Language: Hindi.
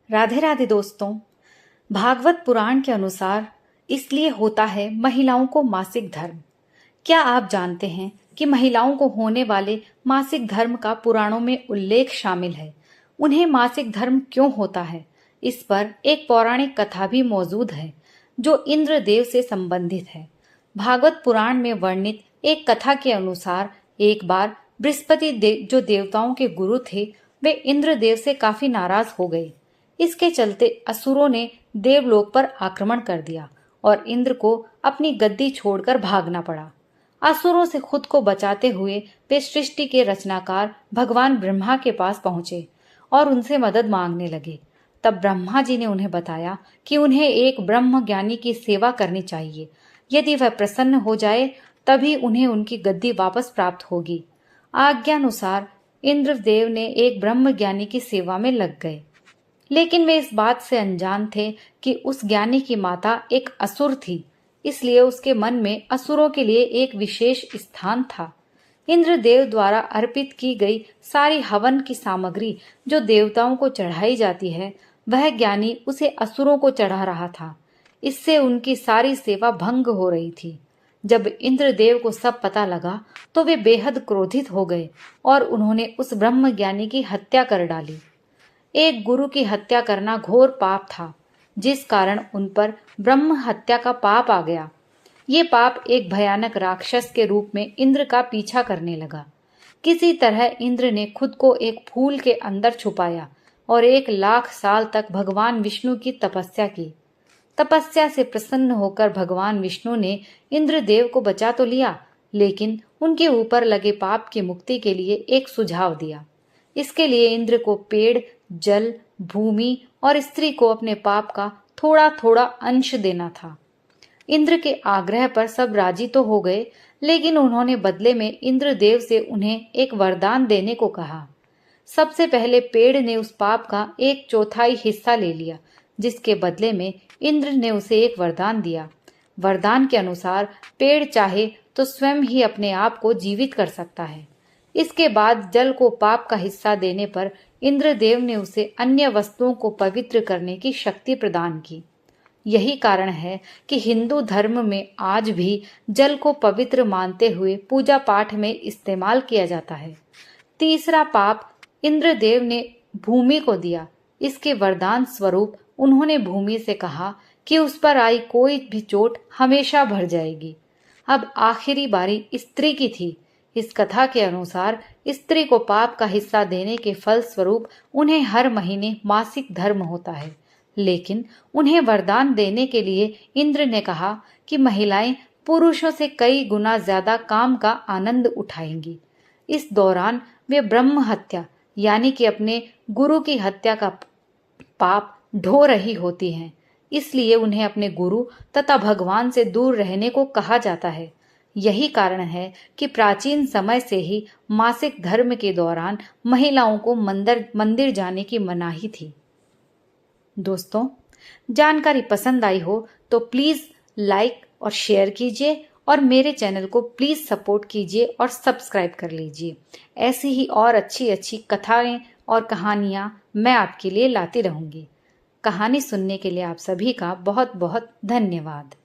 राधे राधे दोस्तों। भागवत पुराण के अनुसार इसलिए होता है महिलाओं को मासिक धर्म। क्या आप जानते हैं कि महिलाओं को होने वाले मासिक धर्म का पुराणों में उल्लेख शामिल है? उन्हें मासिक धर्म क्यों होता है, इस पर एक पौराणिक कथा भी मौजूद है जो इंद्रदेव से संबंधित है। भागवत पुराण में वर्णित एक कथा के अनुसार एक बार बृहस्पति जो देवताओं के गुरु थे, वे इंद्रदेव से काफी नाराज हो गए। इसके चलते असुरों ने देवलोक पर आक्रमण कर दिया और इंद्र को अपनी गद्दी छोड़कर भागना पड़ा। असुरों से खुद को बचाते हुए वे सृष्टि के रचनाकार भगवान ब्रह्मा के पास पहुंचे और उनसे मदद मांगने लगे। तब ब्रह्मा जी ने उन्हें बताया कि उन्हें एक ब्रह्म ज्ञानी की सेवा करनी चाहिए। यदि वह प्रसन्न हो जाए तभी उन्हें उनकी गद्दी वापस प्राप्त होगी। आज्ञानुसार इंद्रदेव ने एक ब्रह्म ज्ञानी की सेवा में लग गए, लेकिन वे इस बात से अनजान थे कि उस ज्ञानी की माता एक असुर थी, इसलिए उसके मन में असुरों के लिए एक विशेष स्थान था। इंद्रदेव द्वारा अर्पित की गई सारी हवन की सामग्री जो देवताओं को चढ़ाई जाती है, वह ज्ञानी उसे असुरों को चढ़ा रहा था। इससे उनकी सारी सेवा भंग हो रही थी। जब इंद्रदेव को सब पता लगा तो वे बेहद क्रोधित हो गए और उन्होंने उस ब्रह्म ज्ञानी की हत्या कर डाली। एक गुरु की हत्या करना घोर पाप था, जिस कारण उन पर ब्रह्म हत्या का पाप आ गया। ये पाप एक भयानक राक्षस के रूप में इंद्र का पीछा करने लगा। किसी तरह इंद्र ने खुद को एक फूल के अंदर छुपाया और 1,00,000 साल तक भगवान विष्णु की तपस्या की। तपस्या से प्रसन्न होकर भगवान विष्णु ने इंद्रदेव को बचा तो लिया, लेकिन उनके ऊपर लगे पाप की मुक्ति के लिए एक सुझाव दिया। इसके लिए इंद्र को पेड़, जल, भूमि और स्त्री को अपने पाप का थोड़ा थोड़ा अंश देना था। इंद्र के आग्रह पर सब राजी तो हो गए, लेकिन उन्होंने बदले में इंद्रदेव से उन्हें एक वरदान देने को कहा। सबसे पहले पेड़ ने उस पाप का 1/4 हिस्सा ले लिया, जिसके बदले में इंद्र ने उसे एक वरदान दिया। वरदान के अनुसार पेड़ चाहे तो स्वयं ही अपने आप को जीवित कर सकता है। इसके बाद जल को पाप का हिस्सा देने पर इंद्रदेव ने उसे अन्य वस्तुओं को पवित्र करने की शक्ति प्रदान की। यही कारण है कि हिंदू धर्म में आज भी जल को पवित्र मानते हुए पूजा पाठ में इस्तेमाल किया जाता है। तीसरा पाप इंद्रदेव ने भूमि को दिया। इसके वरदान स्वरूप उन्होंने भूमि से कहा कि उस पर आई कोई भी चोट हमेशा भर जाएगी। अब आखिरी बारी स्त्री की थी। इस कथा के अनुसार स्त्री को पाप का हिस्सा देने के फल स्वरूप उन्हें हर महीने मासिक धर्म होता है, लेकिन उन्हें वरदान देने के लिए इंद्र ने कहा कि महिलाएं पुरुषों से कई गुना ज्यादा काम का आनंद उठाएंगी। इस दौरान वे ब्रह्म हत्या यानी कि अपने गुरु की हत्या का पाप ढो रही होती हैं। इसलिए उन्हें अपने गुरु तथा भगवान से दूर रहने को कहा जाता है। यही कारण है कि प्राचीन समय से ही मासिक धर्म के दौरान महिलाओं को मंदिर जाने की मनाही थी। दोस्तों, जानकारी पसंद आई हो तो प्लीज लाइक और शेयर कीजिए और मेरे चैनल को प्लीज सपोर्ट कीजिए और सब्सक्राइब कर लीजिए। ऐसी ही और अच्छी अच्छी कथाएं और कहानियां मैं आपके लिए लाती रहूंगी। कहानी सुनने के लिए आप सभी का बहुत बहुत धन्यवाद।